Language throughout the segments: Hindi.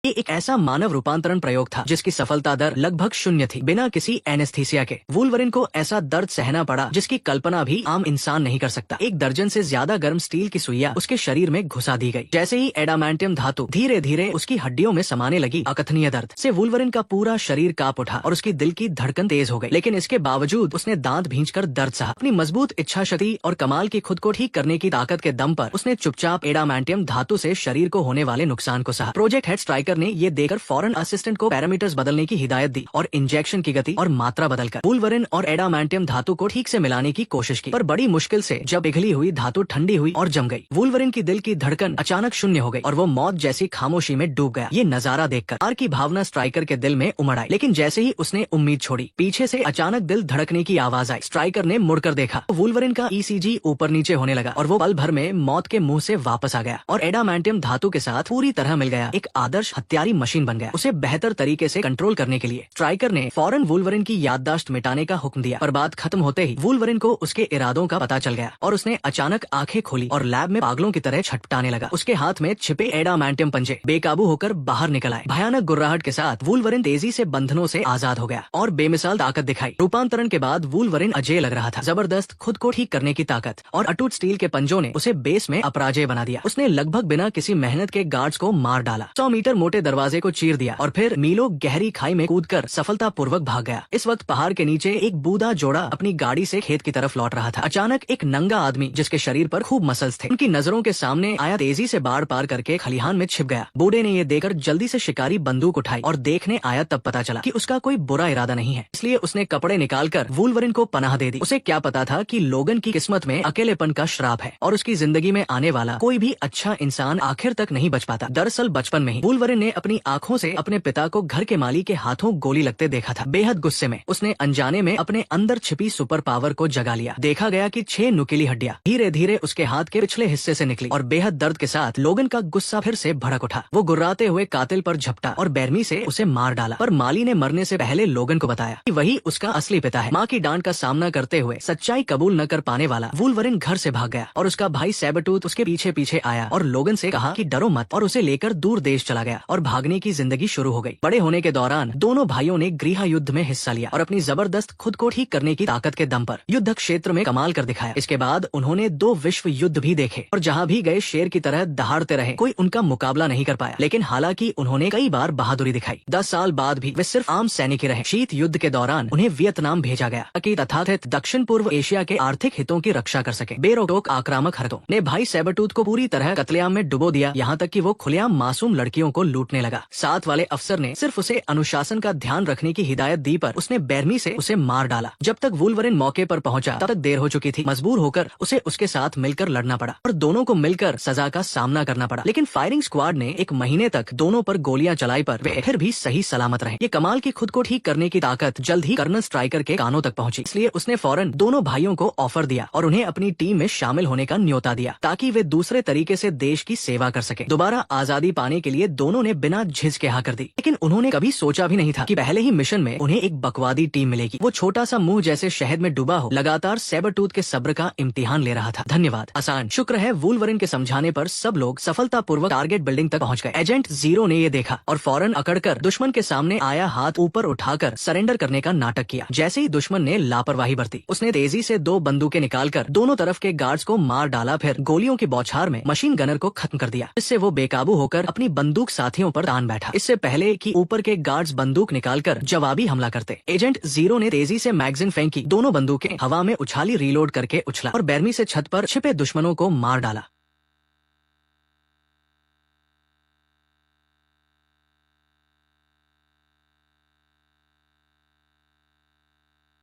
ये एक ऐसा मानव रूपांतरण प्रयोग था जिसकी सफलता दर लगभग 0 थी। बिना किसी एनेस्थीसिया के वुल्वरिन को ऐसा दर्द सहना पड़ा जिसकी कल्पना भी आम इंसान नहीं कर सकता। 1 दर्जन से ज्यादा गर्म स्टील की सुइयां उसके शरीर में घुसा दी गई। जैसे ही एडामेंटियम धातु धीरे धीरे उसकी हड्डियों में समाने लगी, अकथनीय दर्द से वुल्वरिन का पूरा शरीर कांप उठा और उसकी दिल की धड़कन तेज हो गई। लेकिन इसके बावजूद उसने दांत भींचकर दर्द सहा। अपनी मजबूत इच्छा शक्ति और कमाल की खुद को ठीक करने की ताकत के दम पर उसने चुपचाप एडामेंटियम धातु से शरीर को होने वाले नुकसान को सहा। प्रोजेक्ट हेड स्ट्राइकर ने ये देखकर फौरन असिस्टेंट को पैरामीटर्स बदलने की हिदायत दी और इंजेक्शन की गति और मात्रा बदलकर वुल्वरिन और एडामेंटियम धातु को ठीक से मिलाने की कोशिश की। पर बड़ी मुश्किल से जब पिघली हुई धातु ठंडी हुई और जम गई, वुल्वरिन की दिल की धड़कन अचानक शून्य हो गई और वो मौत जैसी खामोशी में डूब गया। ये नजारा देखकर हार की भावना स्ट्राइकर के दिल में उमड़ आई। लेकिन जैसे ही उसने उम्मीद छोड़ी, पीछे से अचानक दिल धड़कने की आवाज आई। स्ट्राइकर ने मुड़कर देखा, वुल्वरिन का ईसीजी ऊपर नीचे होने लगा और वो पल भर में मौत के मुंह से वापस आ गया और एडामेंटियम धातु के साथ पूरी तरह मिल गया। एक आदर्श हत्यारी मशीन बन गया। उसे बेहतर तरीके से कंट्रोल करने के लिए स्ट्राइकर ने फौरन वुल्वरिन की याददाश्त मिटाने का हुक्म दिया। पर बात खत्म होते ही वुल्वरिन को उसके इरादों का पता चल गया और उसने अचानक आंखें खोली और लैब में पागलों की तरह छटपटाने लगा। उसके हाथ में छिपे एडामेंटियम पंजे बेकाबू होकर बाहर निकल आए। भयानक गुर्राहट के साथ वुल्वरिन तेजी से बंधनों से आजाद हो गया और बेमिसाल ताकत दिखाई। रूपांतरण के बाद वुल्वरिन अजय लग रहा था। जबरदस्त खुद को ठीक करने की ताकत और अटूट स्टील के पंजों ने उसे बेस में अपराजय बना दिया। उसने लगभग बिना किसी मेहनत के गार्ड्स को मार डाला, 100 मीटर मोटे दरवाजे को चीर दिया और फिर मीलों गहरी खाई में कूदकर सफलतापूर्वक भाग गया। इस वक्त पहाड़ के नीचे एक बूढ़ा जोड़ा अपनी गाड़ी से खेत की तरफ लौट रहा था। अचानक एक नंगा आदमी जिसके शरीर पर खूब मसल्स थे, उनकी नजरों के सामने आया, तेजी से बाढ़ पार करके खलिहान में छिप गया। बूढ़े ने ये देखकर जल्दी से शिकारी बंदूक उठाई और देखने आया तब पता चला कि उसका कोई बुरा इरादा नहीं है, इसलिए उसने कपड़े निकालकर वुल्वरिन को पनाह दे दी। उसे क्या पता था कि लोगन की किस्मत में अकेलेपन का श्राप है और उसकी जिंदगी में आने वाला कोई भी अच्छा इंसान आखिर तक नहीं बच पाता। दरअसल बचपन में ही वुल्वरिन ने अपनी आंखों से अपने पिता को घर के माली के हाथों गोली लगते देखा था। बेहद गुस्से में उसने अनजाने में अपने अंदर छिपी सुपर पावर को जगा लिया। देखा गया कि 6 नुकीली हड्डियां धीरे धीरे उसके हाथ के पिछले हिस्से से निकली और बेहद दर्द के साथ लोगन का गुस्सा फिर से भड़क उठा। वो गुर्राते हुए कातिल पर झपटा और बेरमी से उसे मार डाला। पर माली ने मरने से पहले लोगन को बताया कि वही उसका असली पिता है। माँ की डांट का सामना करते हुए सच्चाई कबूल न कर पाने वाला वुल्वरिन घर से भाग गया और उसका भाई सैबरटूथ उसके पीछे पीछे आया और लोगन से कहा कि डरो मत, और उसे लेकर दूर देश चला गया और भागने की जिंदगी शुरू हो गई। बड़े होने के दौरान दोनों भाइयों ने गृह युद्ध में हिस्सा लिया और अपनी जबरदस्त खुद को ठीक करने की ताकत के दम पर युद्ध क्षेत्र में कमाल कर दिखाया। इसके बाद उन्होंने 2 विश्व युद्ध भी देखे और जहाँ भी गए शेर की तरह दहाड़ते रहे। कोई उनका मुकाबला नहीं कर पाया, लेकिन हालांकि उन्होंने कई बार बहादुरी दिखाई। 10 साल बाद भी वे सिर्फ आम सैनिक ही रहे। शीत युद्ध के दौरान उन्हें वियतनाम भेजा गया ताकि तथाकथित दक्षिण पूर्व एशिया के आर्थिक हितों की रक्षा कर सके। बेरोक आक्रामक हरतों ने भाई सैबरटूथ को पूरी तरह कत्लेआम में डुबो दिया, यहाँ तक कि वो खुलेआम मासूम लड़कियों को लूटने लगा। साथ वाले अफसर ने सिर्फ उसे अनुशासन का ध्यान रखने की हिदायत दी, पर उसने बेरमी से उसे मार डाला। जब तक वुल्वरिन मौके पर पहुंचा तब तक देर हो चुकी थी। मजबूर होकर उसे उसके साथ मिलकर लड़ना पड़ा और दोनों को मिलकर सजा का सामना करना पड़ा। लेकिन फायरिंग स्क्वाड ने 1 महीने तक दोनों पर गोलियां चलाई, पर वे फिर भी सही सलामत रहे। ये कमाल की खुद को ठीक करने की ताकत जल्द ही कर्नल स्ट्राइकर के कानों तक पहुंची, इसलिए उसने फौरन दोनों भाइयों को ऑफर दिया और उन्हें अपनी टीम में शामिल होने का न्योता दिया ताकि वे दूसरे तरीके से देश की सेवा कर सके। दोबारा आजादी पाने के लिए दोनों ने बिना झिझके हाँ कर दी। लेकिन उन्होंने कभी सोचा भी नहीं था कि पहले ही मिशन में उन्हें एक बकवादी टीम मिलेगी। वो छोटा सा मुंह जैसे शहद में डूबा हो लगातार सैबरटूथ के सब्र का इम्तिहान ले रहा था। धन्यवाद। आसान शुक्र है वुल्वरिन के समझाने पर सब लोग सफलतापूर्वक टारगेट बिल्डिंग तक पहुंच गए। एजेंट 0 ने ये देखा और फौरन अकड़कर दुश्मन के सामने आया हाथ ऊपर उठाकर सरेंडर करने का नाटक किया। जैसे ही दुश्मन ने लापरवाही बरती, उसने तेजी से 2 बंदूकें निकालकर दोनों तरफ के गार्ड्स को मार डाला, फिर गोलियों की बौछार में मशीन गनर को खत्म कर दिया। इससे वो बेकाबू होकर अपनी बंदूक साथियों पर तान बैठा, इससे पहले कि ऊपर के गार्ड्स बंदूक निकालकर जवाबी हमला करते। एजेंट 0 ने तेजी से मैगजीन फेंकी, दोनों बंदूकें हवा में उछाली, रीलोड करके उछला और बेरमी से छत पर छिपे दुश्मनों को मार डाला।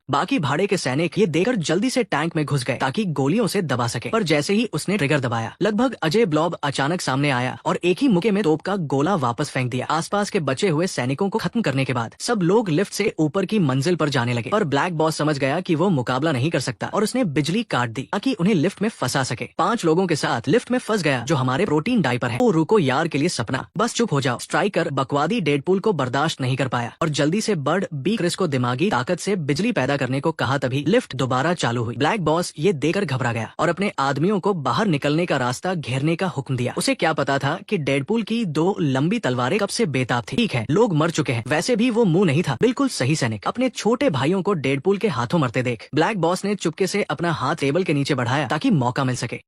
बाकी भाड़े के सैनिक ये देखकर जल्दी से टैंक में घुस गए ताकि गोलियों से दबा सके। पर जैसे ही उसने ट्रिगर दबाया, लगभग अजय ब्लॉब अचानक सामने आया और एक ही मुक्के में तोप का गोला वापस फेंक दिया। आसपास के बचे हुए सैनिकों को खत्म करने के बाद सब लोग लिफ्ट से ऊपर की मंजिल पर जाने लगे, पर ब्लैक बॉस समझ गया कि वो मुकाबला नहीं कर सकता और उसने बिजली काट दी ताकि उन्हें लिफ्ट में फंसा सके। 5 लोगों के साथ लिफ्ट में फंस गया जो हमारे प्रोटीन डायपर है। वो रुको यार के लिए सपना, बस चुप हो जाओ। स्ट्राइकर बकवादी डेडपूल को बर्दाश्त नहीं कर पाया और जल्दी से बर्ड बी क्रिस को दिमागी ताकत से बिजली पैदा करने को कहा तभी लिफ्ट दोबारा चालू हुई। ब्लैक बॉस ये देखकर घबरा गया और अपने आदमियों को बाहर निकलने का रास्ता घेरने का हुक्म दिया। उसे क्या पता था कि डेडपूल की 2 लंबी तलवारें कब से बेताब थी। ठीक है, लोग मर चुके हैं, वैसे भी वो मुंह नहीं था। बिल्कुल सही सैनिक। अपने छोटे भाइयों को डेडपूल के हाथों मरते देख ब्लैक बॉस ने चुपके से अपना हाथ टेबल के नीचे बढ़ाया ताकि मौका मिल सके।